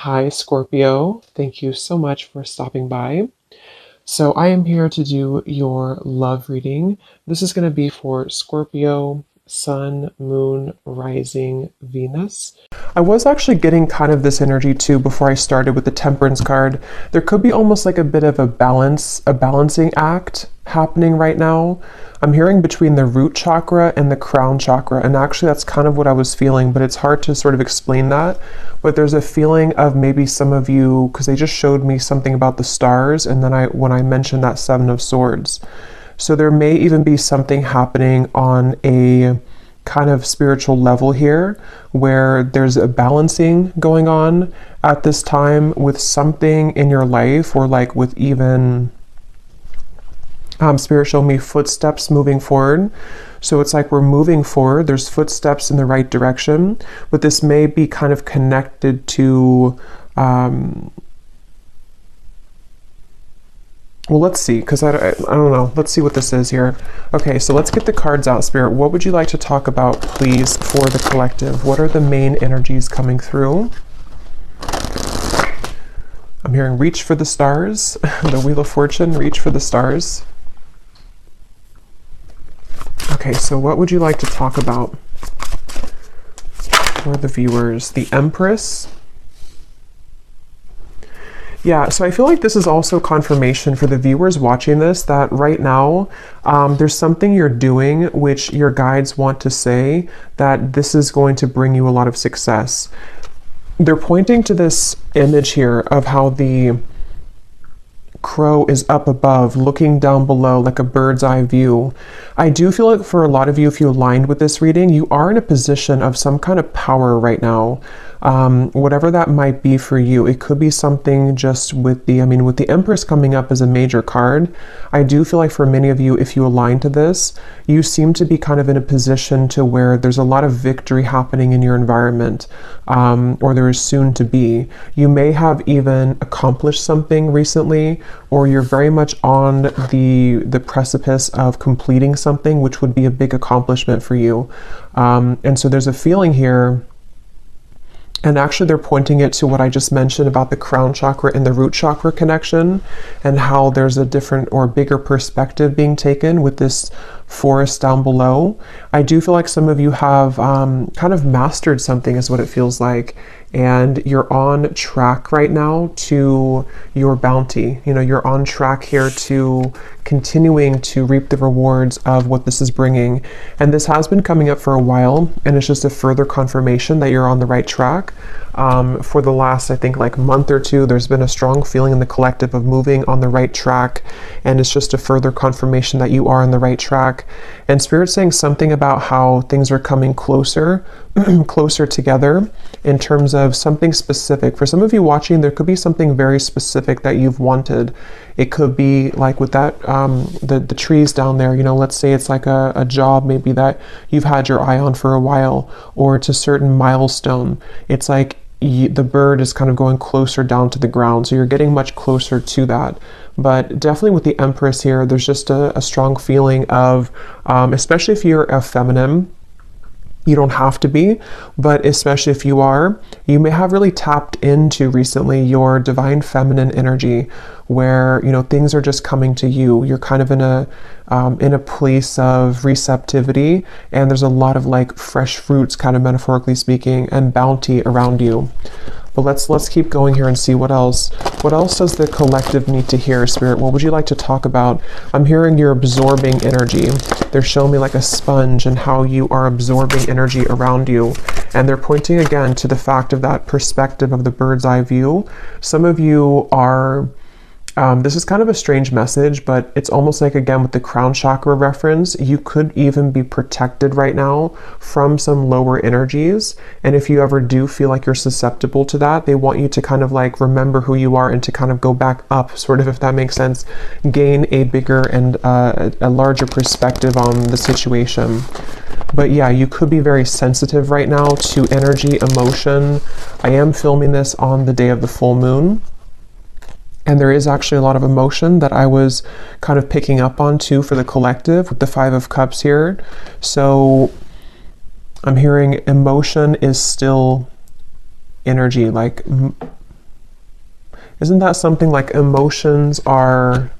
Hi, Scorpio. Thank you so much for stopping by. So, I am here to do your love reading. This is going to be for Scorpio, Sun, Moon, Rising, Venus. I was actually getting kind of this energy too before I started with the Temperance card. There could be almost like a bit of a balancing act happening right now. I'm hearing between the root chakra and the crown chakra, and actually that's kind of what I was feeling, but it's hard to sort of explain that. But there's a feeling of maybe some of you, because they just showed me something about the stars, and then when I mentioned that Seven of Swords. So there may even be something happening on a kind of spiritual level here where there's a balancing going on at this time with something in your life, or like with even Spirit showed me footsteps moving forward. So it's like we're moving forward. There's footsteps in the right direction, but this may be kind of connected to, well, let's see, because I don't know. Let's see what this is here. Okay, so let's get the cards out, Spirit. What would you like to talk about, please, for the collective? What are the main energies coming through? I'm hearing reach for the stars, the Wheel of Fortune, reach for the stars. Okay, so what would you like to talk about for the viewers? The Empress. Yeah, so I feel like this is also confirmation for the viewers watching this that right now there's something you're doing which your guides want to say that this is going to bring you a lot of success. They're pointing to this image here of how the crow is up above looking down below like a bird's eye view. I do feel like for a lot of you, if you aligned with this reading, you are in a position of some kind of power right now. Whatever that might be for you, it could be something just with the Empress coming up as a major card. I do feel like for many of you, if you align to this, you seem to be kind of in a position to where there's a lot of victory happening in your environment, or there is soon to be. You may have even accomplished something recently, or you're very much on the precipice of completing something, which would be a big accomplishment for you. And so there's a feeling here. And actually they're pointing it to what I just mentioned about the crown chakra and the root chakra connection, and how there's a different or bigger perspective being taken with this forest down below. I do feel like some of you have kind of mastered something is what it feels like. And you're on track right now to your bounty. You know, you're on track here to continuing to reap the rewards of what this is bringing. And this has been coming up for a while, and it's just a further confirmation that you're on the right track. For the last, I think, like month or two, there's been a strong feeling in the collective of moving on the right track. And it's just a further confirmation that you are on the right track. And Spirit's saying something about how things are coming closer, closer together in terms of something specific. For some of you watching, there could be something very specific that you've wanted. It could be like with that, the trees down there, you know, let's say it's like a job maybe that you've had your eye on for a while, or it's a certain milestone. It's like the bird is kind of going closer down to the ground. So you're getting much closer to that. But definitely with the Empress here, there's just a strong feeling of, especially if you're a feminine, you don't have to be, but especially if you are, you may have really tapped into recently your divine feminine energy, where, you know, things are just coming to you. You're kind of in a place of receptivity, and there's a lot of like fresh fruits, kind of metaphorically speaking, and bounty around you. But let's keep going here and see what else. What else does the collective need to hear, Spirit? What would you like to talk about? I'm hearing you're absorbing energy. They're showing me like a sponge and how you are absorbing energy around you. And they're pointing again to the fact of that perspective of the bird's eye view. Some of you are, this is kind of a strange message, but it's almost like, again, with the crown chakra reference, you could even be protected right now from some lower energies. And if you ever do feel like you're susceptible to that, they want you to kind of like remember who you are and to kind of go back up, sort of, if that makes sense, gain a bigger and a larger perspective on the situation. But yeah, you could be very sensitive right now to energy, emotion. I am filming this on the day of the full moon. And there is actually a lot of emotion that I was kind of picking up on too for the collective with the Five of Cups here. So I'm hearing emotion is still energy, like Isn't that something like emotions are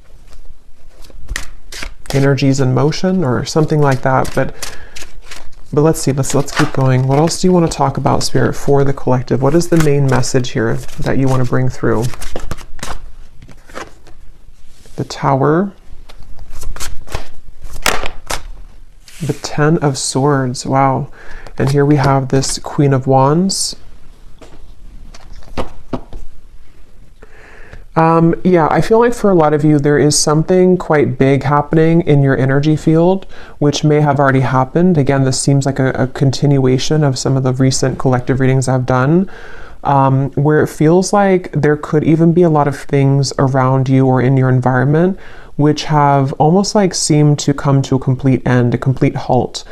energies in motion or something like that? But let's see, let's keep going. What else do you want to talk about, Spirit, for the collective? What is the main message here that you want to bring through? The Tower. The Ten of Swords. Wow. And here we have this Queen of Wands. Yeah, I feel like for a lot of you, there is something quite big happening in your energy field, which may have already happened. Again, this seems like a continuation of some of the recent collective readings I've done, where it feels like there could even be a lot of things around you or in your environment which have almost like seemed to come to a complete end, a complete halt.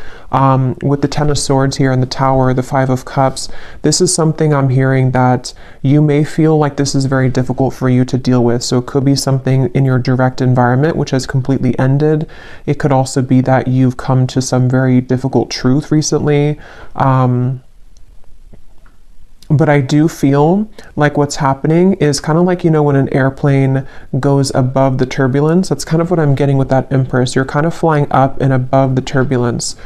With the Ten of Swords here in the Tower, the Five of Cups, this is something I'm hearing that you may feel like this is very difficult for you to deal with. So it could be something in your direct environment which has completely ended. It could also be that you've come to some very difficult truth recently. But I do feel like what's happening is kind of like, you know, when an airplane goes above the turbulence, that's kind of what I'm getting with that Empress. You're kind of flying up and above the turbulence.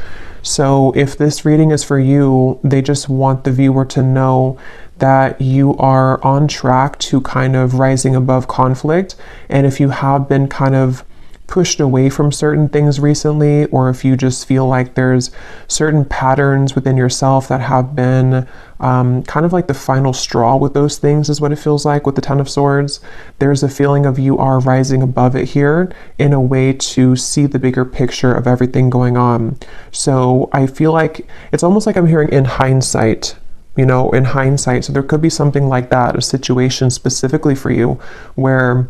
So if this reading is for you, they just want the viewer to know that you are on track to kind of rising above conflict. And if you have been kind of pushed away from certain things recently, or if you just feel like there's certain patterns within yourself that have been kind of like the final straw with those things, is what it feels like with the Ten of Swords. There's a feeling of you are rising above it here in a way to see the bigger picture of everything going on. So I feel like it's almost like I'm hearing in hindsight, you know, in hindsight. So there could be something like that, a situation specifically for you where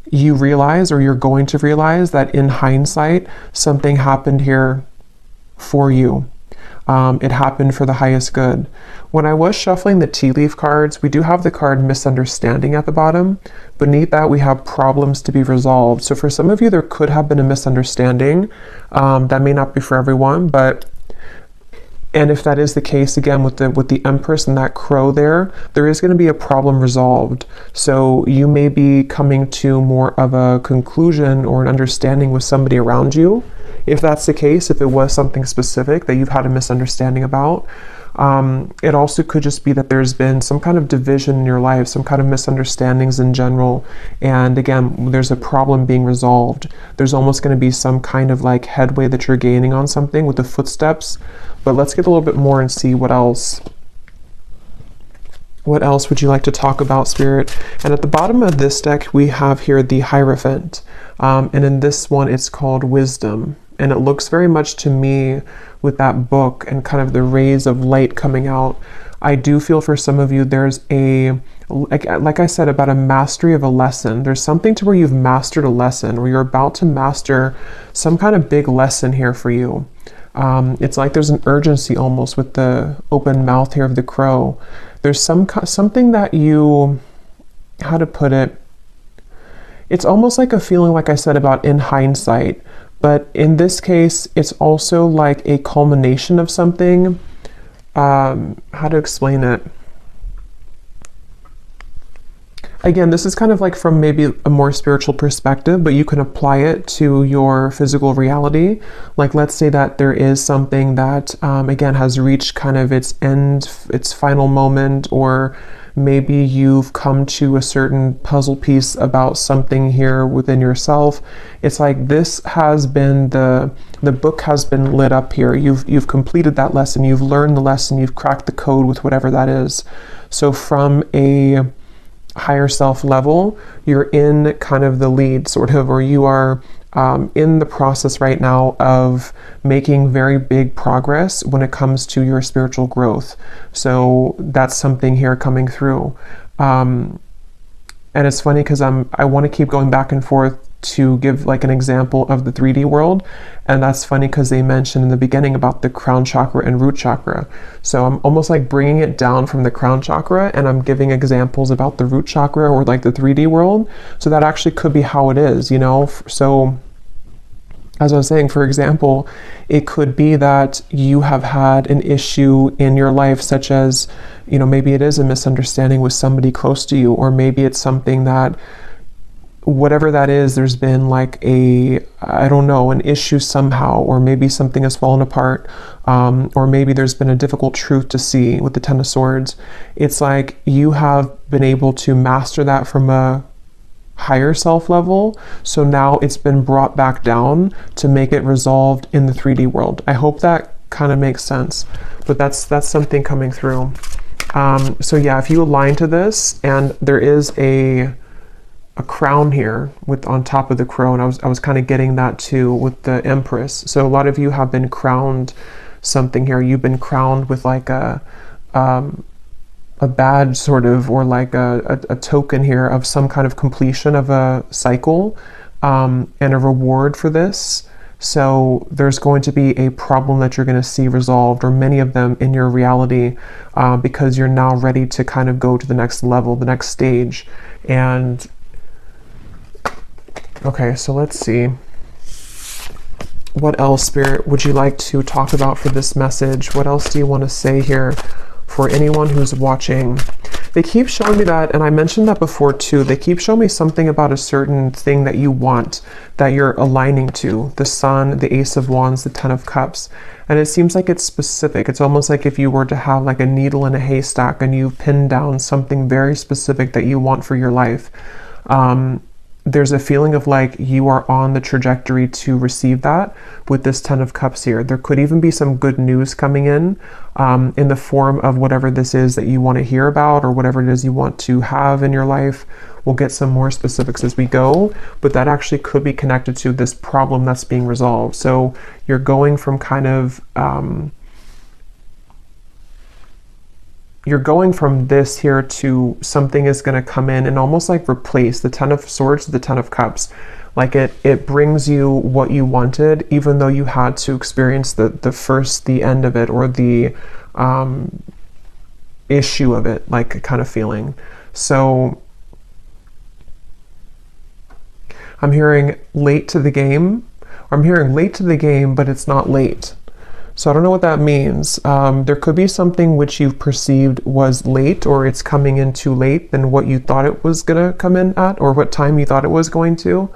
you realize, or you're going to realize, that in hindsight, something happened here for you. It happened for the highest good. When I was shuffling the tea leaf cards, we do have the card misunderstanding at the bottom. Beneath that, we have problems to be resolved. So for some of you, there could have been a misunderstanding. That may not be for everyone, and if that is the case, again, with the Empress and that crow there is going to be a problem resolved. So you may be coming to more of a conclusion or an understanding with somebody around you. If that's the case, if it was something specific that you've had a misunderstanding about, it also could just be that there's been some kind of division in your life, some kind of misunderstandings in general. And again, there's a problem being resolved. There's almost going to be some kind of like headway that you're gaining on something with the footsteps. But let's get a little bit more and see what else. What else would you like to talk about, Spirit? And at the bottom of this deck, we have here the Hierophant. And in this one, it's called Wisdom. And it looks very much to me with that book and kind of the rays of light coming out. I do feel for some of you, there's like I said, about a mastery of a lesson. There's something to where you've mastered a lesson, or you're about to master some kind of big lesson here for you. It's like there's an urgency almost with the open mouth here of the crow. There's something that you, how to put it, it's almost like a feeling, like I said, about in hindsight. But in this case, it's also like a culmination of something. How to explain it? Again, this is kind of like from maybe a more spiritual perspective, but you can apply it to your physical reality. Like, let's say that there is something that, again, has reached kind of its end, its final moment, or maybe you've come to a certain puzzle piece about something here within yourself. It's like this has been the book has been lit up here. You've completed that lesson. You've learned the lesson. You've cracked the code with whatever that is. So from a higher self level, you're in kind of the lead, sort of, or you are in the process right now of making very big progress when it comes to your spiritual growth. So that's something here coming through. And it's funny because I want to keep going back and forth to give like an example of the 3D world. And that's funny because they mentioned in the beginning about the crown chakra and root chakra. So I'm almost like bringing it down from the crown chakra, and I'm giving examples about the root chakra or like the 3D world. So that actually could be how it is, you know? So as I was saying, for example, it could be that you have had an issue in your life, such as, you know, maybe it is a misunderstanding with somebody close to you, or maybe it's something that, whatever that is, there's been like I don't know, an issue somehow, or maybe something has fallen apart, or maybe there's been a difficult truth to see with the Ten of Swords. It's like you have been able to master that from a higher self level, so now it's been brought back down to make it resolved in the 3D world. I hope that kind of makes sense, but that's something coming through. So yeah, if you align to this, and there is a crown here with on top of the crown, I was kind of getting that too with the Empress. So a lot of you have been crowned something here. You've been crowned with like a badge sort of, or like a token here of some kind of completion of a cycle, and a reward for this. So there's going to be a problem that you're going to see resolved, or many of them in your reality, because you're now ready to kind of go to the next level, the next stage. And okay, so let's see. What else, Spirit, would you like to talk about for this message? What else do you want to say here for anyone who's watching? They keep showing me that, and I mentioned that before too, they keep showing me something about a certain thing that you want, that you're aligning to. The Sun, the Ace of Wands, the Ten of Cups. And it seems like it's specific. It's almost like if you were to have like a needle in a haystack and you pin down something very specific that you want for your life. There's a feeling of like you are on the trajectory to receive that with this Ten of Cups here. There could even be some good news coming in the form of whatever this is that you want to hear about, or whatever it is you want to have in your life. We'll get some more specifics as we go, but that actually could be connected to this problem that's being resolved. So you're going from kind of you're going from this here to something is going to come in and almost like replace the Ten of Swords to the Ten of Cups. Like it brings you what you wanted, even though you had to experience the end of it, or the issue of it, like kind of feeling. So I'm hearing late to the game. I'm hearing late to the game, but it's not late. So I don't know what that means. There could be something which you've perceived was late, or it's coming in too late than what you thought it was going to come in at, or what time you thought it was going to.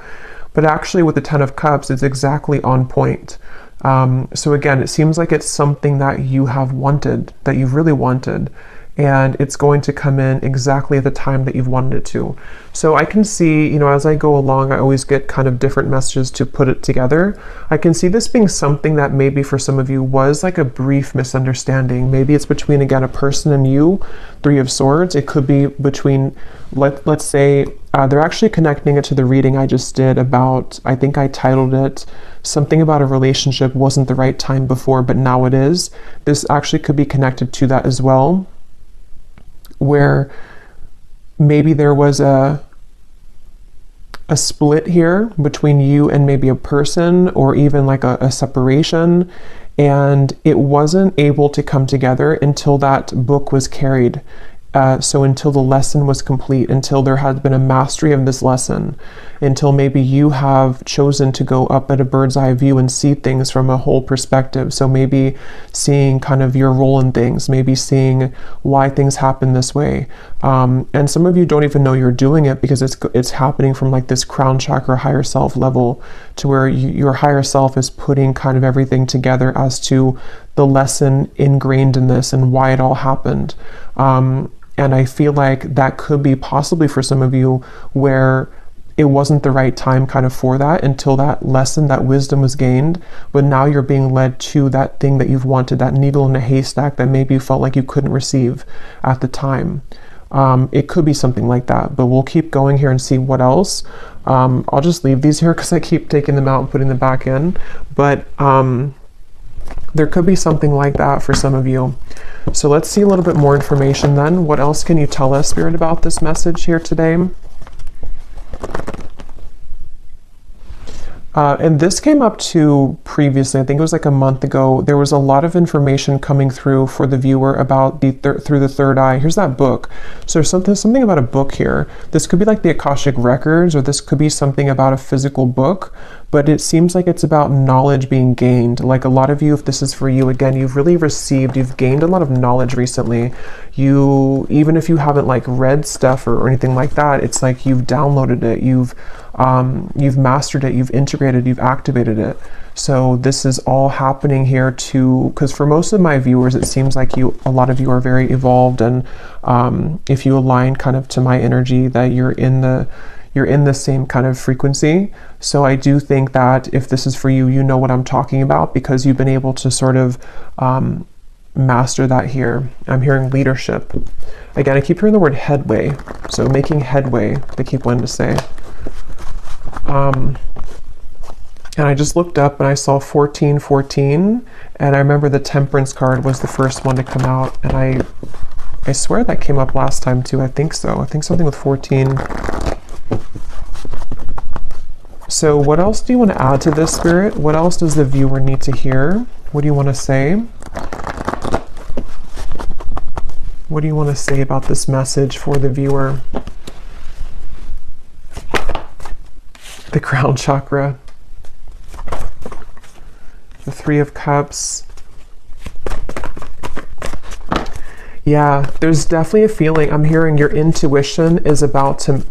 But actually with the Ten of Cups, it's exactly on point. So again, it seems like it's something that you have wanted, that you've really wanted, and it's going to come in exactly at the time that you've wanted it to. So I can see, you know, as I go along, I always get kind of different messages to put it together. I can see this being something that maybe for some of you was like a brief misunderstanding. Maybe it's between, again, a person and you, Three of Swords. It could be between, let's say, they're actually connecting it to the reading I just did about, I think I titled it something about a relationship wasn't the right time before, but now it is. This actually could be connected to that as well, where maybe there was a split here between you and maybe a person, or even like a separation, and it wasn't able to come together until that book was carried. So until the lesson was complete, until there had been a mastery of this lesson, until maybe you have chosen to go up at a bird's eye view and see things from a whole perspective. So maybe seeing kind of your role in things, maybe seeing why things happen this way. And some of you don't even know you're doing it, because it's happening from like this crown chakra higher self level, to where your higher self is putting kind of everything together as to the lesson ingrained in this and why it all happened. And I feel like that could be possibly for some of you where it wasn't the right time kind of for that, until that lesson, that wisdom was gained, but now you're being led to that thing that you've wanted, that needle in a haystack that maybe you felt like you couldn't receive at the time. It could be something like that, but we'll keep going here and see what else. I'll just leave these here because I keep taking them out and putting them back in, but there could be something like that for some of you. So let's see a little bit more information then. What else can you tell us, Spirit, about this message here today? And this came up too previously. I think it was like a month ago. There was a lot of information coming through for the viewer about through the third eye. Here's that book. So there's something about a book here. This could be like the Akashic Records, or this could be something about a physical book, but it seems like it's about knowledge being gained. Like a lot of you, if this is for you, again, you've gained a lot of knowledge recently. Even if you haven't like read stuff or anything like that, it's like you've downloaded it, you've mastered it, you've integrated, you've activated it. So this is all happening here too, because for most of my viewers, it seems like a lot of you are very evolved, and if you align kind of to my energy, that you're in the same kind of frequency. So I do think that if this is for you, you know what I'm talking about, because you've been able to sort of master that here. I'm hearing leadership. Again, I keep hearing the word headway. So making headway, they keep wanting to say. And I just looked up and I saw 1414, and I remember the Temperance card was the first one to come out, and I swear that came up last time too. I think so. I think something with 14. So what else do you want to add to this, Spirit? What else does the viewer need to hear? What do you want to say? What do you want to say about this message for the viewer? The crown chakra. The Three of Cups. Yeah, there's definitely a feeling. I'm hearing your intuition is about to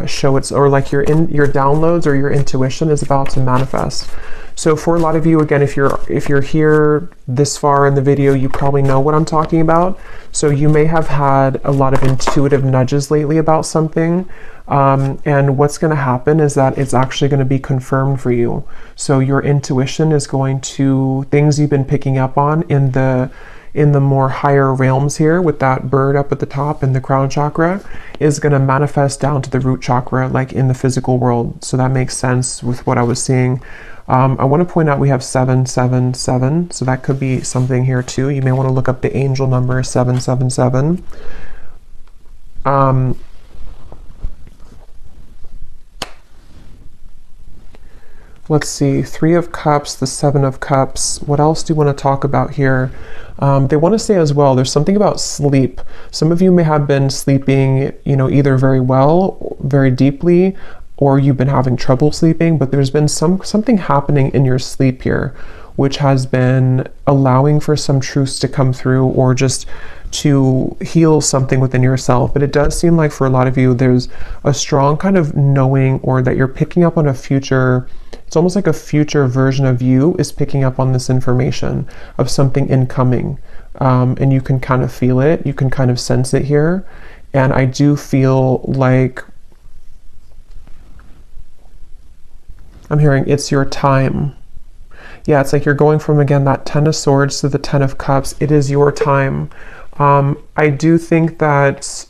show its, or like your downloads or your intuition is about to manifest. So for a lot of you, again, if you're here this far in the video, you probably know what I'm talking about. So you may have had a lot of intuitive nudges lately about something. And what's going to happen is that it's actually going to be confirmed for you. So your intuition is going to, things you've been picking up on in the more higher realms here with that bird up at the top in the crown chakra, is going to manifest down to the root chakra, like in the physical world. So that makes sense with what I was seeing. I want to point out we have 777, so that could be something here too. You may want to look up the angel number 777. Let's see, Three of Cups, the Seven of Cups. What else do you want to talk about here? They want to say as well, there's something about sleep. Some of you may have been sleeping, either very well, very deeply, or you've been having trouble sleeping, but there's been something happening in your sleep here, which has been allowing for some truths to come through, or just to heal something within yourself. But it does seem like for a lot of you, there's a strong kind of knowing, or that you're picking up on a future. It's almost like a future version of you is picking up on this information of something incoming. And you can kind of feel it. You can kind of sense it here. And I do feel like I'm hearing it's your time. Yeah, it's like you're going from, again, that Ten of Swords to the Ten of Cups. It is your time. I do think that,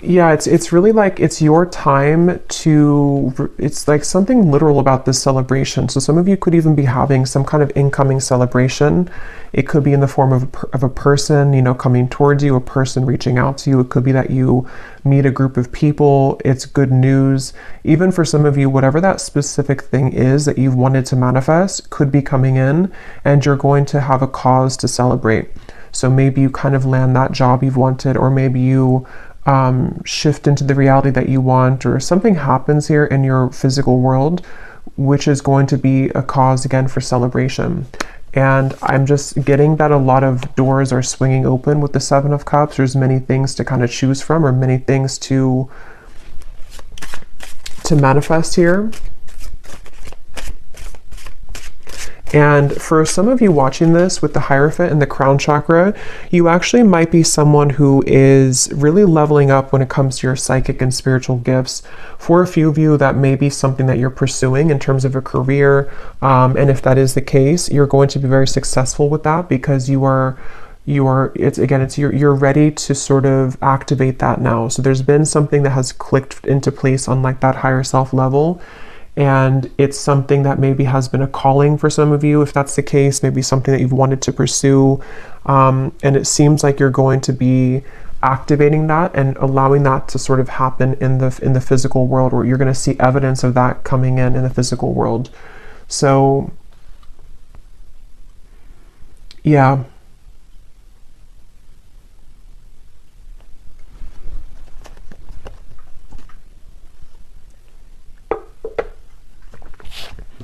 yeah, it's really like it's your time to, it's like something literal about this celebration. So some of you could even be having some kind of incoming celebration. It could be in the form of a person, coming towards you, a person reaching out to you. It could be that you meet a group of people. It's good news. Even for some of you, whatever that specific thing is that you've wanted to manifest could be coming in, and you're going to have a cause to celebrate. So maybe you kind of land that job you've wanted, or maybe you shift into the reality that you want, or something happens here in your physical world, which is going to be a cause again for celebration. And I'm just getting that a lot of doors are swinging open with the Seven of Cups. There's many things to kind of choose from, or many things to manifest here. And for some of you watching this with the Hierophant and the crown chakra, you actually might be someone who is really leveling up when it comes to your psychic and spiritual gifts. For a few of you, that may be something that you're pursuing in terms of a career. And if that is the case, you're going to be very successful with that, because you're ready to sort of activate that now. So there's been something that has clicked into place on like that higher self level. And it's something that maybe has been a calling for some of you, if that's the case, maybe something that you've wanted to pursue. And it seems like you're going to be activating that and allowing that to sort of happen in the physical world, where you're going to see evidence of that coming in the physical world. So yeah.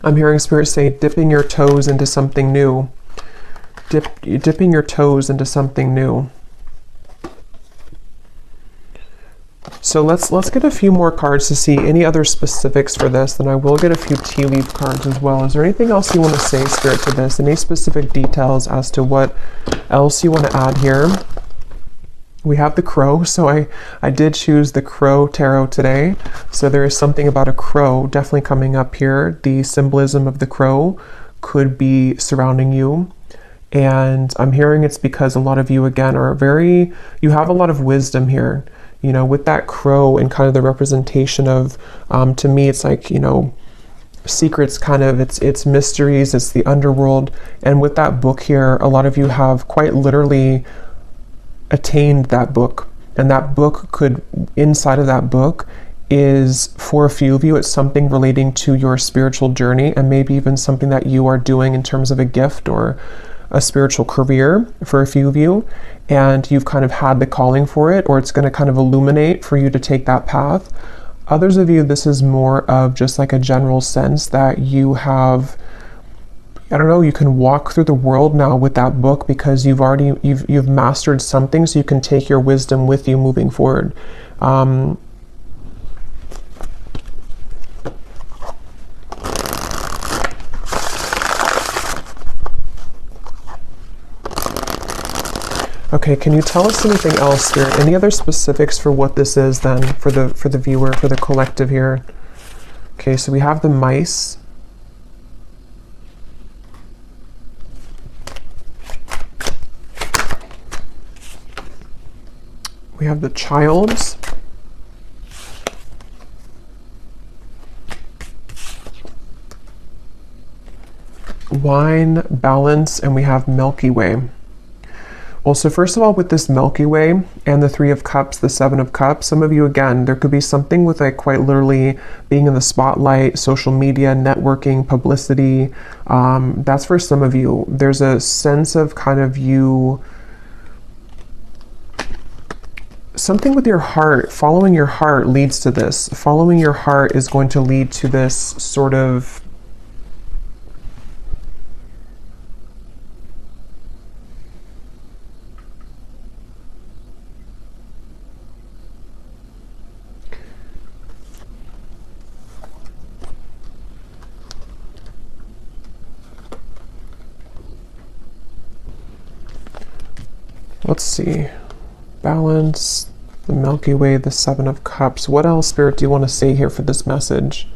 I'm hearing Spirit say dipping your toes into something new. Dipping your toes into something new. So let's get a few more cards to see any other specifics for this. Then I will get a few tea leaf cards as well. Is there anything else you want to say, Spirit, to this? Any specific details as to what else you want to add here? We have the crow, so I did choose the crow tarot today. So there is something about a crow definitely coming up here. The symbolism of the crow could be surrounding you. And I'm hearing it's because a lot of you, again, you have a lot of wisdom here. You know, with that crow and kind of the representation of, to me, it's like, you know, secrets, kind of, it's mysteries, it's the underworld. And with that book here, a lot of you have quite literally attained that book, and that book could, inside of that book is, for a few of you, it's something relating to your spiritual journey, and maybe even something that you are doing in terms of a gift or a spiritual career for a few of you, and you've kind of had the calling for it, or it's going to kind of illuminate for you to take that path. Others of you, this is more of just like a general sense that you have, I don't know, you can walk through the world now with that book because you've mastered something, so you can take your wisdom with you moving forward. Okay, can you tell us anything else, Spirit? Any other specifics for what this is then, for the viewer, for the collective here? Okay, so we have the mice. We have the childs. Wine, balance, and we have Milky Way. Well, so first of all, with this Milky Way and the Three of Cups, the Seven of Cups, some of you, again, there could be something with like quite literally being in the spotlight, social media, networking, publicity. That's for some of you. There's a sense of kind of you, something with your heart, following your heart leads to this. Following your heart is going to lead to this sort of, let's see, balance, the Milky Way, the Seven of Cups. What else, Spirit, do you want to say here for this message?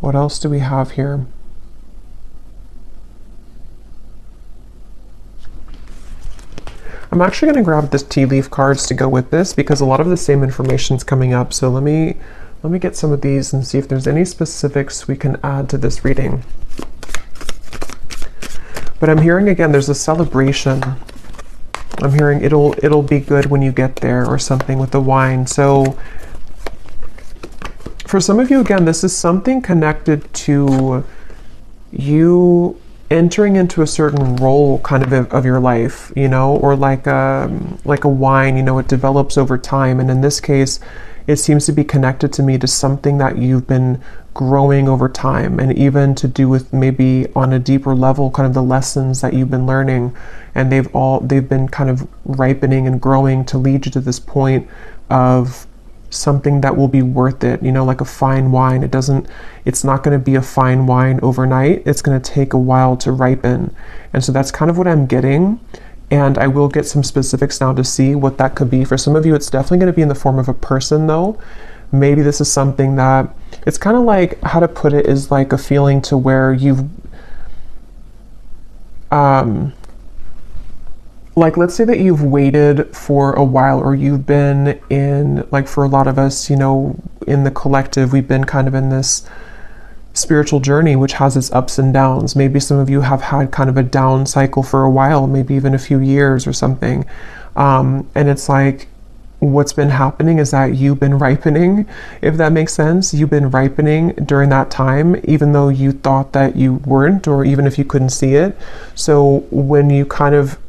What else do we have here? I'm actually going to grab this tea leaf cards to go with this because a lot of the same information is coming up. So let me get some of these and see if there's any specifics we can add to this reading. But I'm hearing, again, there's a celebration. I'm hearing it'll be good when you get there, or something with the wine. So for some of you, again, this is something connected to you entering into a certain role kind of your life, you know, or like a wine, you know, it develops over time. And in this case, it seems to be connected to me to something that you've been growing over time, and even to do with maybe on a deeper level, kind of the lessons that you've been learning, and they've been kind of ripening and growing to lead you to this point of something that will be worth it, you know, like a fine wine. It's not going to be a fine wine overnight. It's going to take a while to ripen. And so that's kind of what I'm getting. And I will get some specifics now to see what that could be. For some of you, it's definitely going to be in the form of a person, though. Maybe this is something that, it's kind of like, how to put it, is like a feeling to where you've, like, let's say that you've waited for a while, or you've been in, like, for a lot of us, you know, in the collective, we've been kind of in this spiritual journey, which has its ups and downs. Maybe some of you have had kind of a down cycle for a while, maybe even a few years or something. And it's like, what's been happening is that you've been ripening, if that makes sense. You've been ripening during that time, even though you thought that you weren't, or even if you couldn't see it. So when you kind of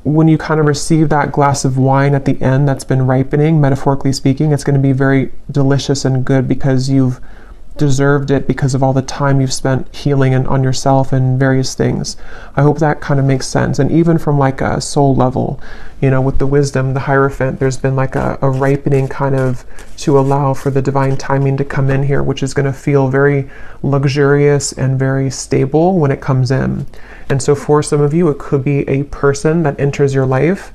receive that glass of wine at the end that's been ripening, metaphorically speaking, it's going to be very delicious and good because you've deserved it because of all the time you've spent healing and on yourself and various things. I hope that kind of makes sense. And even from like a soul level, you know, with the wisdom, the Hierophant, there's been like a ripening kind of to allow for the divine timing to come in here, which is going to feel very luxurious and very stable when it comes in. And so for some of you, it could be a person that enters your life.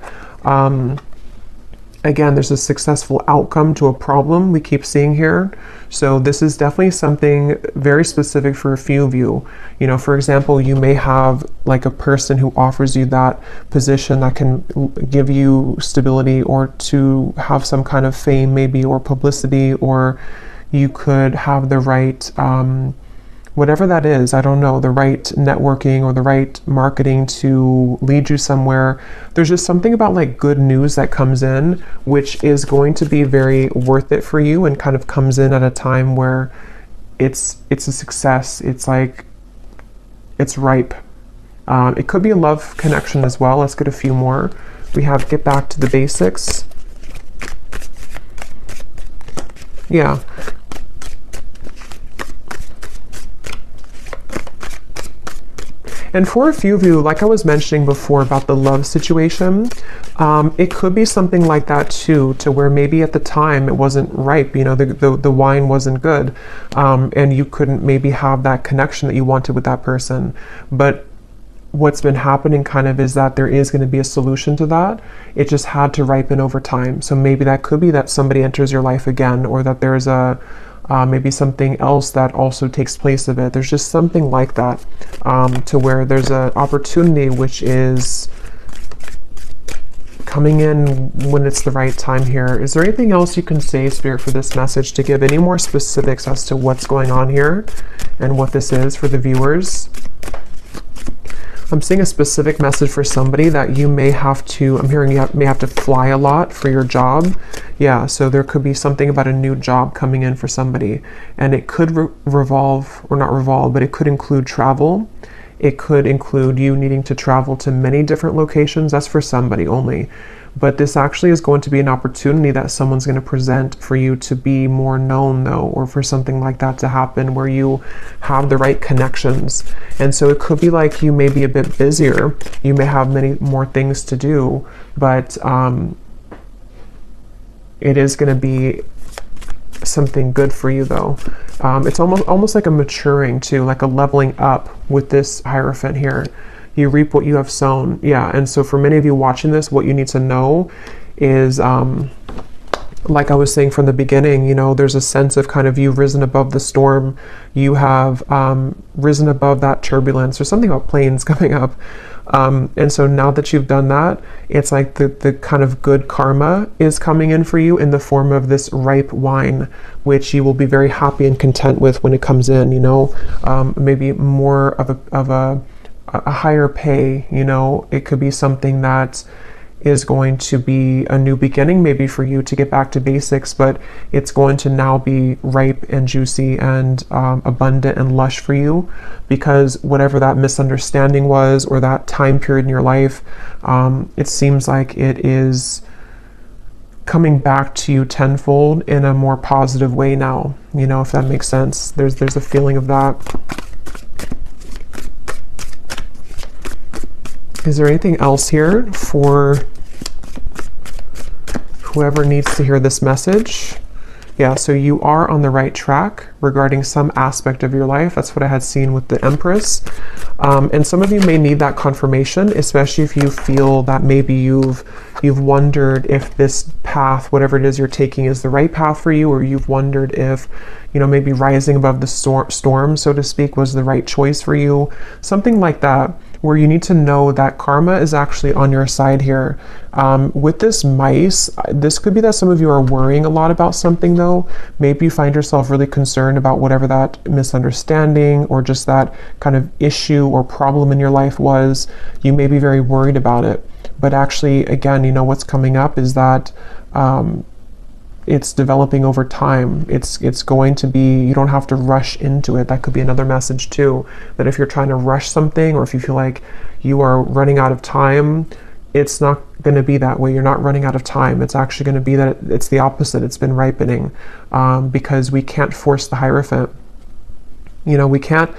Again, there's a successful outcome to a problem we keep seeing here. So this is definitely something very specific for a few of you. You know, for example, you may have like a person who offers you that position that can give you stability, or to have some kind of fame maybe, or publicity, or you could have the right, whatever that is, I don't know, the right networking or the right marketing to lead you somewhere. There's just something about like good news that comes in, which is going to be very worth it for you, and kind of comes in at a time where it's a success. It's like, it's ripe. It could be a love connection as well. Let's get a few more. We have get back to the basics. Yeah. And for a few of you, like I was mentioning before about the love situation, it could be something like that too, to where maybe at the time it wasn't ripe, you know, the wine wasn't good, and you couldn't maybe have that connection that you wanted with that person. But what's been happening kind of is that there is going to be a solution to that. It just had to ripen over time. So maybe that could be that somebody enters your life again, or that there's a maybe something else that also takes place of it. There's just something like that, to where there's an opportunity which is coming in when it's the right time here. Is there anything else you can say, Spirit, for this message, to give any more specifics as to what's going on here and what this is for the viewers? I'm seeing a specific message for somebody that you may have to, I'm hearing you may have to fly a lot for your job. Yeah, so there could be something about a new job coming in for somebody. And it could revolve, or not revolve, but it could include travel. It could include you needing to travel to many different locations. That's for somebody only. But this actually is going to be an opportunity that someone's going to present for you to be more known, though, or for something like that to happen where you have the right connections. And so it could be like you may be a bit busier. You may have many more things to do, but it is going to be something good for you, though. It's almost like a maturing too, like a leveling up with this Hierophant here. You reap what you have sown. Yeah, and so for many of you watching this, what you need to know is, like I was saying from the beginning, you know, there's a sense of kind of you've risen above the storm. You have risen above that turbulence. There's something about planes coming up. And so now that you've done that, it's like the kind of good karma is coming in for you in the form of this ripe wine, which you will be very happy and content with when it comes in, you know, maybe more of a higher pay, you know. It could be something that is going to be a new beginning maybe for you to get back to basics, but it's going to now be ripe and juicy and abundant and lush for you, because whatever that misunderstanding was, or that time period in your life, it seems like it is coming back to you tenfold in a more positive way now, you know, if that makes sense. There's a feeling of that. Is there anything else here for whoever needs to hear this message? Yeah, so you are on the right track regarding some aspect of your life. That's what I had seen with the Empress. And some of you may need that confirmation, especially if you feel that maybe you've wondered if this path, whatever it is you're taking, is the right path for you, or you've wondered if, you know, maybe rising above the storm, so to speak, was the right choice for you. Something like that, where you need to know that karma is actually on your side here. With this mice, this could be that some of you are worrying a lot about something, though. Maybe you find yourself really concerned about whatever that misunderstanding or just that kind of issue or problem in your life was. You may be very worried about it. But actually, again, you know, what's coming up is that it's developing over time. It's going to be, you don't have to rush into it. That could be another message too, that if you're trying to rush something, or if you feel like you are running out of time, it's not going to be that way. You're not running out of time. It's actually going to be that it's the opposite. It's been ripening, because we can't force the Hierophant. You know, we can't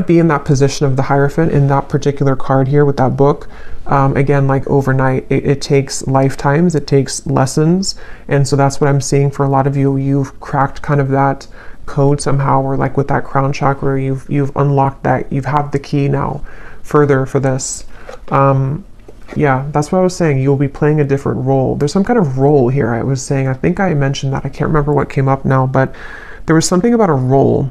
be in that position of the Hierophant in that particular card here with that book. Again, like overnight, it takes lifetimes, it takes lessons. And so that's what I'm seeing for a lot of you. You've cracked kind of that code somehow, or like with that crown chakra, you've unlocked that, you've have the key now further for this. Yeah, that's what I was saying. You'll be playing a different role. There's some kind of role here. I was saying, I think I mentioned that. I can't remember what came up now, but there was something about a role.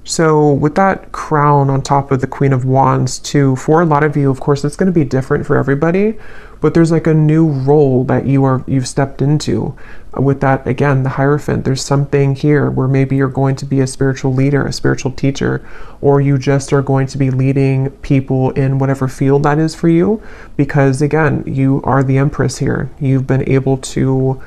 So with that crown on top of the Queen of Wands too, for a lot of you, of course, it's going to be different for everybody, but there's like a new role that you've stepped into. With that, again, the Hierophant, there's something here where maybe you're going to be a spiritual leader, a spiritual teacher, or you just are going to be leading people in whatever field that is for you, because again, you are the Empress here. You've been able to,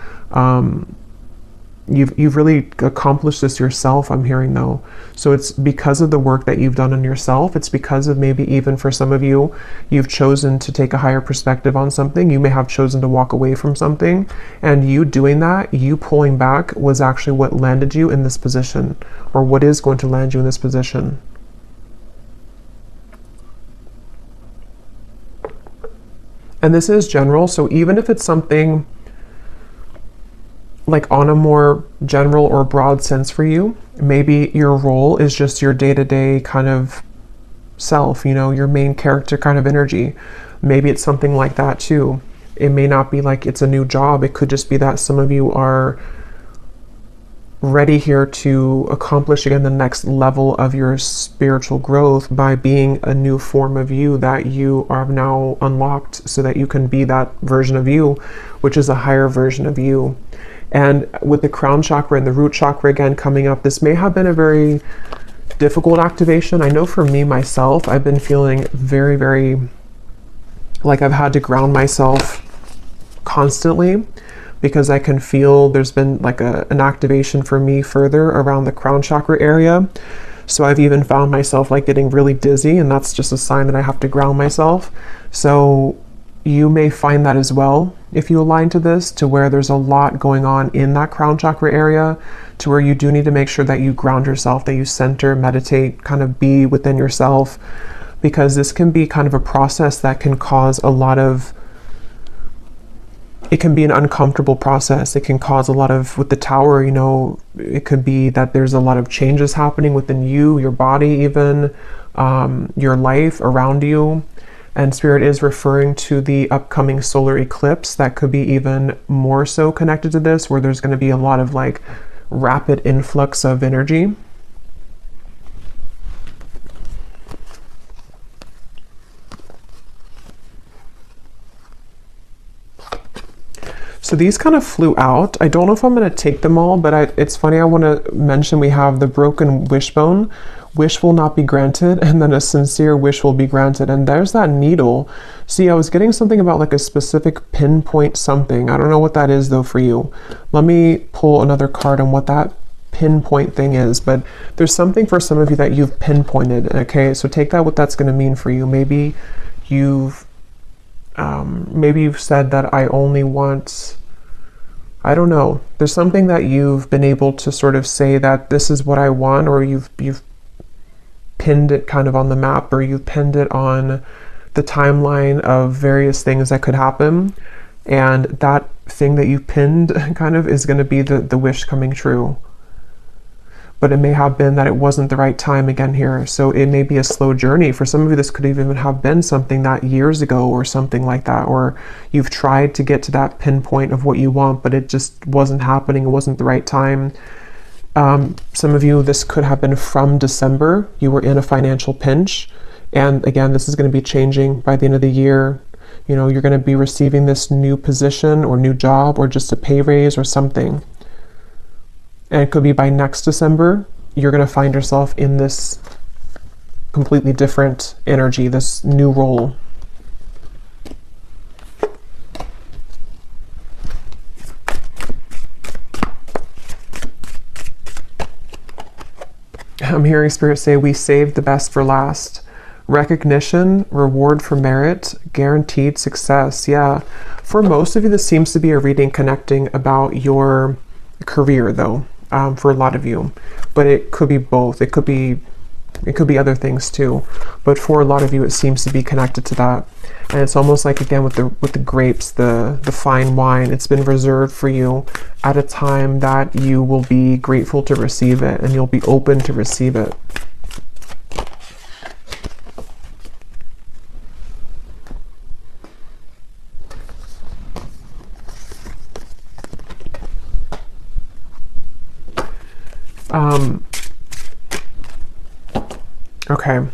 you've really accomplished this yourself, I'm hearing though. So it's because of the work that you've done on yourself. It's because of maybe even for some of you, you've chosen to take a higher perspective on something. You may have chosen to walk away from something, and you doing that, you pulling back, was actually what landed you in this position, or what is going to land you in this position. And this is general, so even if it's something like on a more general or broad sense for you, maybe your role is just your day-to-day kind of self, you know, your main character kind of energy. Maybe it's something like that too. It may not be like it's a new job. It could just be that some of you are ready here to accomplish again the next level of your spiritual growth by being a new form of you that you are now unlocked, so that you can be that version of you, which is a higher version of you. And with the crown chakra and the root chakra again coming up, this may have been a very difficult activation. I know for me, myself, I've been feeling very, very like I've had to ground myself constantly, because I can feel there's been like an activation for me further around the crown chakra area. So I've even found myself like getting really dizzy, and that's just a sign that I have to ground myself. So you may find that as well if you align to this, to where there's a lot going on in that crown chakra area, to where you do need to make sure that you ground yourself, that you center, meditate, kind of be within yourself, because this can be kind of a process that can cause a lot of, it can be an uncomfortable process. It can cause a lot of, with the tower, you know, it could be that there's a lot of changes happening within you, your body even, your life around you. And Spirit is referring to the upcoming solar eclipse that could be even more so connected to this, where there's going to be a lot of like rapid influx of energy. So these kind of flew out. I don't know if I'm going to take them all, but it's funny. I want to mention we have the broken wishbone. Wish will not be granted, and then a sincere wish will be granted. And there's that needle. See, I was getting something about like a specific pinpoint something. I don't know what that is though for you. Let me pull another card on what that pinpoint thing is, but there's something for some of you that you've pinpointed. Okay, so take that, what that's going to mean for you. Maybe you've said that I only want, I don't know. There's something that you've been able to sort of say that this is what I want, or you've pinned it kind of on the map, or you've pinned it on the timeline of various things that could happen. And that thing that you pinned kind of is going to be the wish coming true. But it may have been that it wasn't the right time again here. So it may be a slow journey. For some of you, this could even have been something that years ago or something like that, or you've tried to get to that pinpoint of what you want, but it just wasn't happening. It wasn't the right time. Some of you, this could have been from December. You were in a financial pinch. And again, this is going to be changing by the end of the year. You know, you're going to be receiving this new position or new job, or just a pay raise or something. And it could be by next December, you're going to find yourself in this completely different energy, this new role. I'm hearing Spirit say, we saved the best for last. Recognition, reward for merit, guaranteed success. Yeah. For most of you, this seems to be a reading connecting about your career, though, for a lot of you. But it could be both. It could be other things too. But for a lot of you, it seems to be connected to that. And it's almost like, again, with the grapes, the fine wine, it's been reserved for you at a time that you will be grateful to receive it, and you'll be open to receive it. Okay,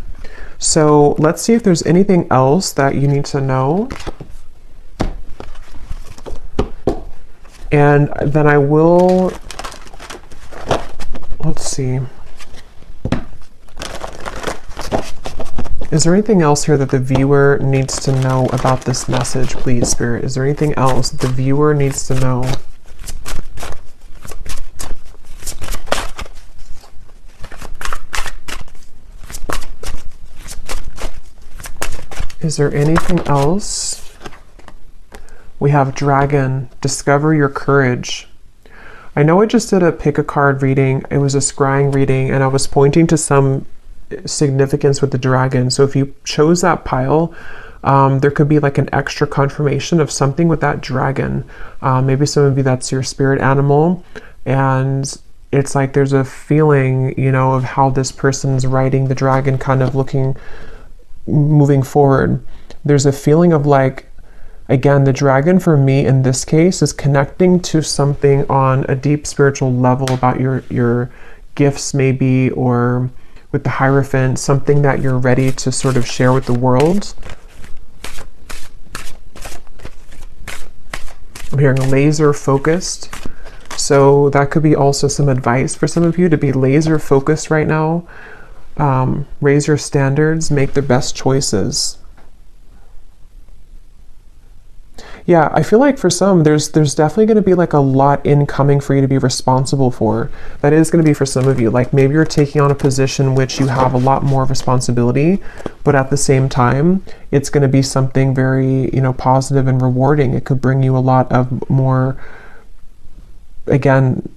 so let's see if there's anything else that you need to know. And then I will, let's see. Is there anything else here that the viewer needs to know about this message, please, Spirit? Is there anything else that the viewer needs to know? Is there anything else? We have Dragon. Discover your courage. I know I just did a pick a card reading. It was a scrying reading, and I was pointing to some significance with the dragon. So if you chose that pile, there could be like an extra confirmation of something with that dragon. Maybe some of you, that's your spirit animal. And it's like there's a feeling, you know, of how this person's riding the dragon, kind of moving forward. There's a feeling of like, again, the dragon for me in this case is connecting to something on a deep spiritual level about your gifts maybe, or with the Hierophant, something that you're ready to sort of share with the world. I'm hearing laser focused. So that could be also some advice for some of you to be laser focused right now. Raise your standards, make the best choices. Yeah, I feel like for some, there's definitely going to be like a lot incoming for you to be responsible for. That is going to be for some of you. Like maybe you're taking on a position which you have a lot more responsibility, but at the same time, it's going to be something very, you know, positive and rewarding. It could bring you a lot of more, again,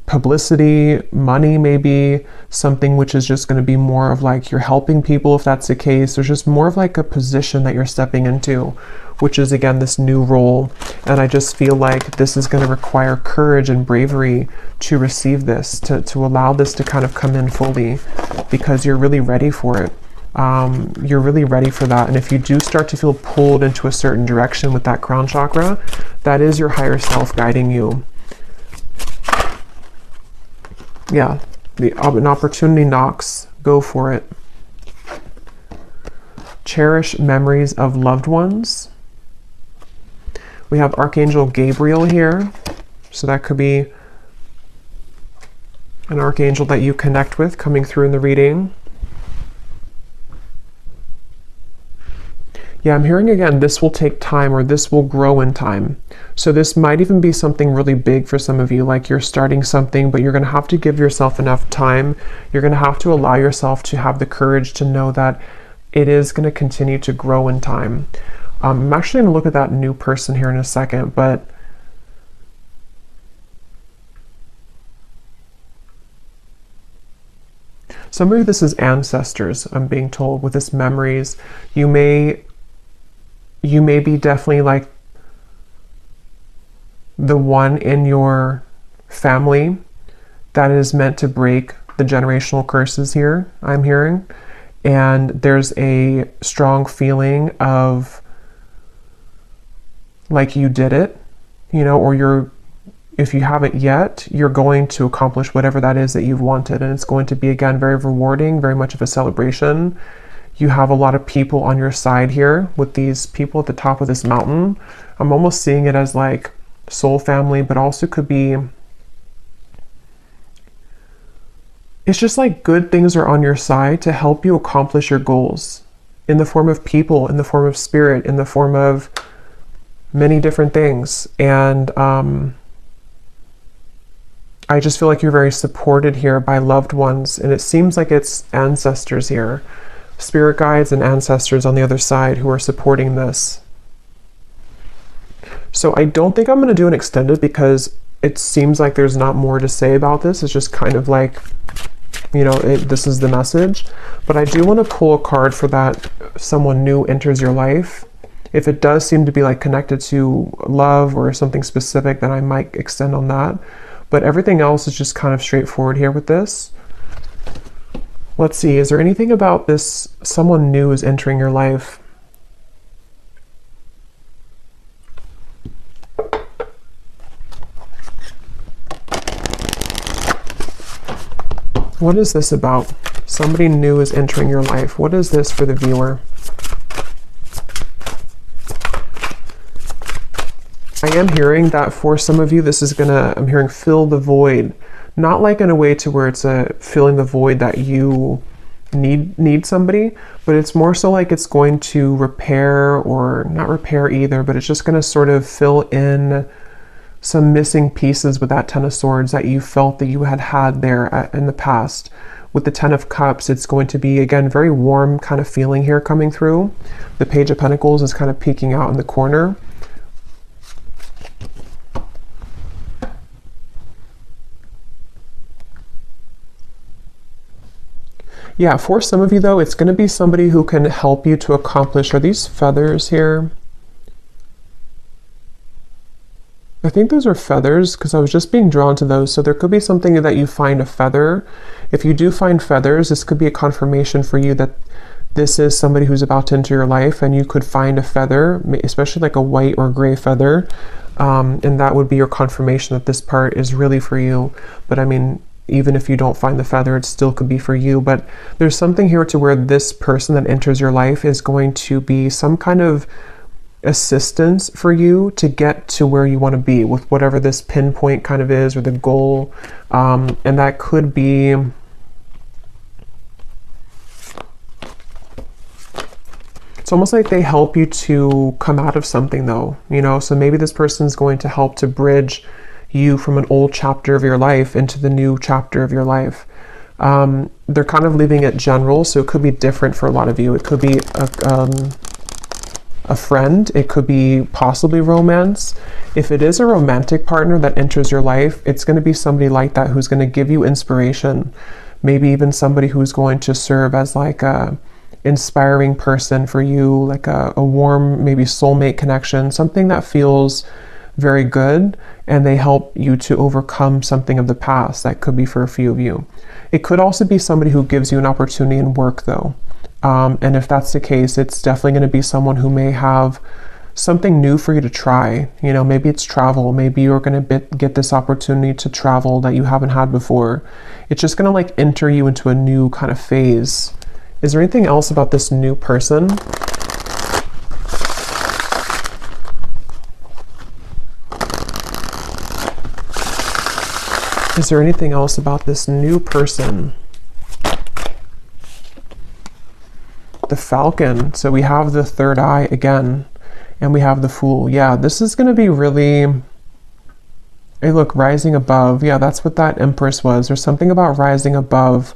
publicity, money, maybe something which is just going to be more of like you're helping people, if that's the case. There's just more of like a position that you're stepping into, which is again this new role. And I just feel like this is going to require courage and bravery to receive this, to allow this to kind of come in fully, because you're really ready for it. You're really ready for that. And if you do start to feel pulled into a certain direction with that crown chakra, that is your higher self guiding you. Yeah, an opportunity knocks, go for it. Cherish memories of loved ones. We have Archangel Gabriel here. So that could be an archangel that you connect with coming through in the reading. Yeah, I'm hearing again, this will take time, or this will grow in time. So this might even be something really big for some of you, like you're starting something, but you're going to have to give yourself enough time. You're going to have to allow yourself to have the courage to know that it is going to continue to grow in time. I'm actually going to look at that new person here in a second, but some of you, this is ancestors, I'm being told, with this memories. You may be definitely like the one in your family that is meant to break the generational curses here, I'm hearing. And there's a strong feeling of like you did it, you know, or if you haven't yet, you're going to accomplish whatever that is that you've wanted. And it's going to be, again, very rewarding, very much of a celebration. You have a lot of people on your side here with these people at the top of this mountain. I'm almost seeing it as like soul family, but also could be, it's just like good things are on your side to help you accomplish your goals in the form of people, in the form of spirit, in the form of many different things. And I just feel like you're very supported here by loved ones, and it seems like it's ancestors here, spirit guides and ancestors on the other side who are supporting this. So I don't think I'm going to do an extended because it seems like there's not more to say about this. It's just kind of like, you know, this is the message. But I do want to pull a card for that someone new enters your life. If it does seem to be like connected to love or something specific, then I might extend on that. But everything else is just kind of straightforward here with this. Let's see, is there anything about this someone new is entering your life? What is this about? Somebody new is entering your life. What is this for the viewer? I am hearing that for some of you, this is gonna, I'm hearing fill the void. Not like in a way to where it's a filling the void that you need somebody, but it's more so like it's going to repair, or not repair either, but it's just gonna sort of fill in some missing pieces with that Ten of Swords that you felt that you had there in the past. With the Ten of Cups, it's going to be, again, very warm kind of feeling here coming through. The Page of Pentacles is kind of peeking out in the corner. Yeah, for some of you though, it's going to be somebody who can help you to accomplish, are these feathers here? I think those are feathers because I was just being drawn to those. So there could be something that you find a feather. If you do find feathers, this could be a confirmation for you that this is somebody who's about to enter your life, and you could find a feather, especially like a white or gray feather. And that would be your confirmation that this part is really for you. But I mean, even if you don't find the feather, it still could be for you. But there's something here to where this person that enters your life is going to be some kind of assistance for you to get to where you want to be with whatever this pinpoint kind of is, or the goal. And that could be, it's almost like they help you to come out of something though, you know. So maybe this person is going to help to bridge you from an old chapter of your life into the new chapter of your life. They're kind of leaving it general, so it could be different for a lot of you. It could be a friend, it could be possibly romance. If it is a romantic partner that enters your life, it's going to be somebody like that who's going to give you inspiration. Maybe even somebody who's going to serve as like a inspiring person for you, like a warm, maybe soulmate connection, something that feels very good, and they help you to overcome something of the past. That could be for a few of you. It could also be somebody who gives you an opportunity in work though. And if that's the case, it's definitely going to be someone who may have something new for you to try. You know, maybe it's travel. Maybe you're going to get this opportunity to travel that you haven't had before. It's just going to like enter you into a new kind of phase. Is there anything else about this new person? Is there anything else about this new person? The Falcon. So we have the third eye again, and we have the Fool. Yeah, this is going to be really, hey look, rising above. Yeah, that's what that Empress was. There's something about rising above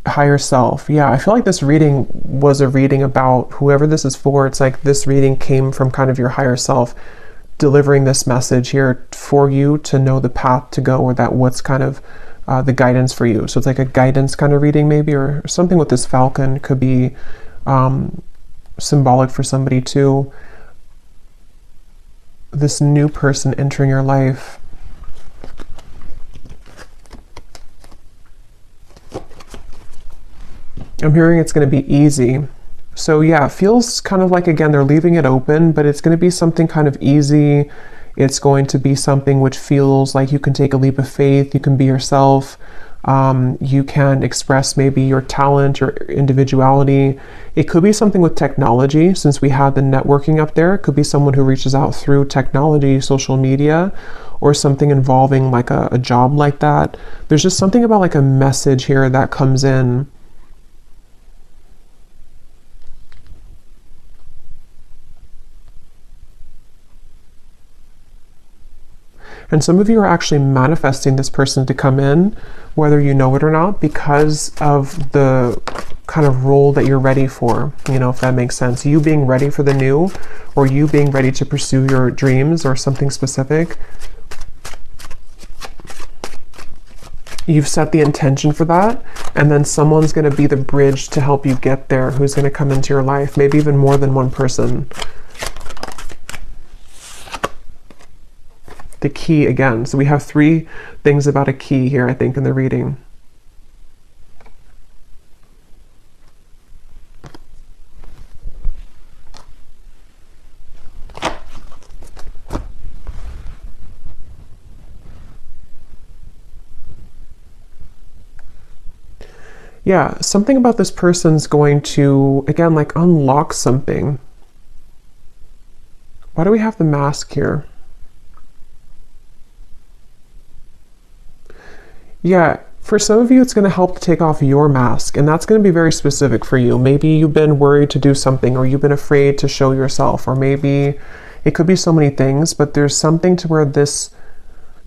higher self. Yeah, I feel like this reading was a reading about whoever this is for. It's like this reading came from kind of your higher self delivering this message here for you to know the path to go, or that what's kind of the guidance for you. So it's like a guidance kind of reading maybe, or something with this Falcon could be symbolic for somebody too. This new person entering your life. I'm hearing it's going to be easy. So yeah, it feels kind of like, again, they're leaving it open, but it's going to be something kind of easy. It's going to be something which feels like you can take a leap of faith. You can be yourself. You can express maybe your talent or individuality. It could be something with technology, since we had the networking up there. It could be someone who reaches out through technology, social media, or something involving like a job like that. There's just something about like a message here that comes in. And some of you are actually manifesting this person to come in, whether you know it or not, because of the kind of role that you're ready for, you know, if that makes sense. You being ready for the new, or you being ready to pursue your dreams or something specific. You've set the intention for that, and then someone's going to be the bridge to help you get there, who's going to come into your life, maybe even more than one person. The key again. So we have 3 things about a key here, I think, in the reading. Yeah, something about this person's going to, again, like unlock something. Why do we have the mask here? Yeah, for some of you, it's going to help to take off your mask, and that's going to be very specific for you. Maybe you've been worried to do something, or you've been afraid to show yourself, or maybe it could be so many things, but there's something to where this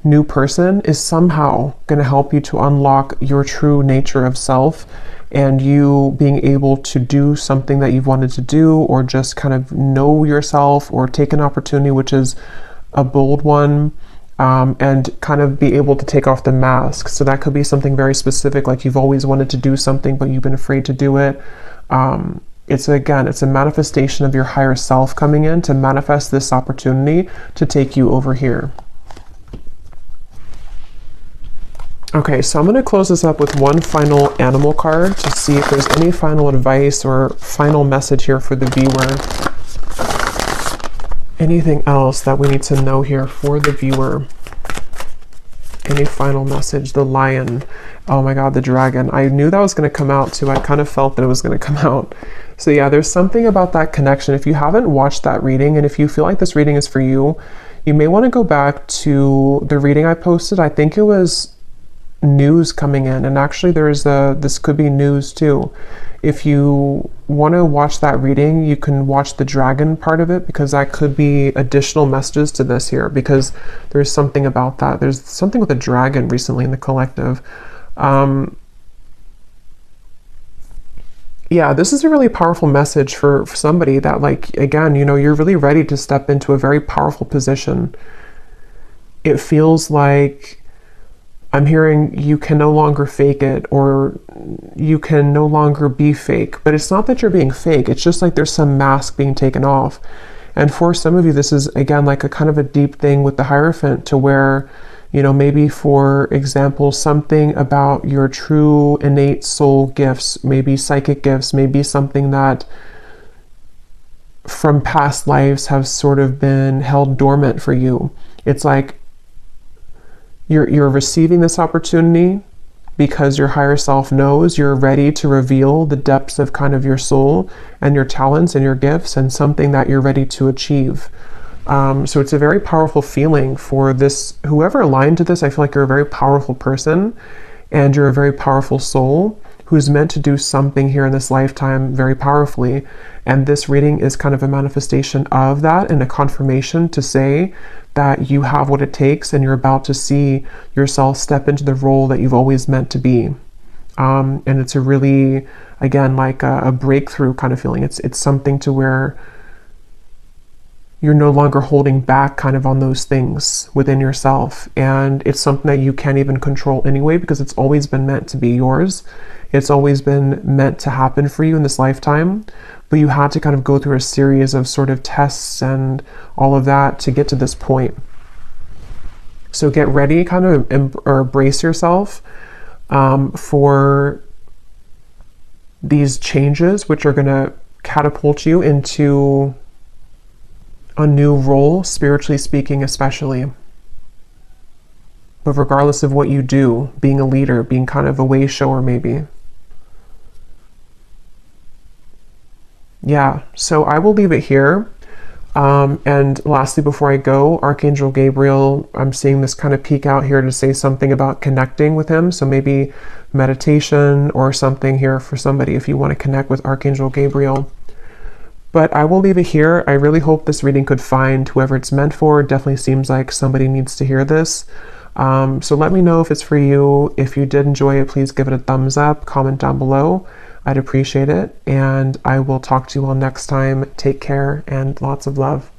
new person is somehow going to help you to unlock your true nature of self, and you being able to do something that you've wanted to do, or just kind of know yourself, or take an opportunity, which is a bold one, and kind of be able to take off the mask. So that could be something very specific, like you've always wanted to do something, but you've been afraid to do it. It's a manifestation of your higher self coming in to manifest this opportunity to take you over here. Okay, so I'm going to close this up with one final animal card to see if there's any final advice or final message here for the viewer. Anything else that we need to know here for the viewer? Any final message? The lion. Oh my God, the dragon. I knew that was going to come out too. I kind of felt that it was going to come out. So yeah, there's something about that connection. If you haven't watched that reading, and if you feel like this reading is for you, you may want to go back to the reading I posted. I think it was news coming in, and actually this could be news too. If you want to watch that reading, you can watch the dragon part of it, because that could be additional messages to this here, because there's something about that. There's something with a dragon recently in the collective. Yeah, this is a really powerful message for somebody that, like, again, you know, you're really ready to step into a very powerful position. It feels like I'm hearing you can no longer fake it, or you can no longer be fake. But it's not that you're being fake. It's just like there's some mask being taken off. And for some of you, this is, again, like a kind of a deep thing with the Hierophant, to where, you know, maybe, for example, something about your true innate soul gifts, maybe psychic gifts, maybe something that from past lives have sort of been held dormant for you. It's like you're receiving this opportunity because your higher self knows you're ready to reveal the depths of kind of your soul and your talents and your gifts, and something that you're ready to achieve. So it's a very powerful feeling for this, whoever aligned to this. I feel like you're a very powerful person, and you're a very powerful soul who's meant to do something here in this lifetime very powerfully. And this reading is kind of a manifestation of that, and a confirmation to say that you have what it takes, and you're about to see yourself step into the role that you've always meant to be. And it's a really, again, like a breakthrough kind of feeling. It's something to where you're no longer holding back kind of on those things within yourself. And it's something that you can't even control anyway, because it's always been meant to be yours. It's always been meant to happen for you in this lifetime. But you had to kind of go through a series of sort of tests and all of that to get to this point. So get ready, kind of embrace yourself for these changes, which are going to catapult you into a new role, spiritually speaking, especially. But regardless of what you do, being a leader, being kind of a way shower maybe. Yeah, so I will leave it here. And lastly, before I go, Archangel Gabriel, I'm seeing this kind of peek out here to say something about connecting with him. So maybe meditation or something here for somebody if you want to connect with Archangel Gabriel. But I will leave it here. I really hope this reading could find whoever it's meant for. It definitely seems like somebody needs to hear this. So let me know if it's for you. If you did enjoy it, please give it a thumbs up, comment down below. I'd appreciate it. And I will talk to you all next time. Take care and lots of love.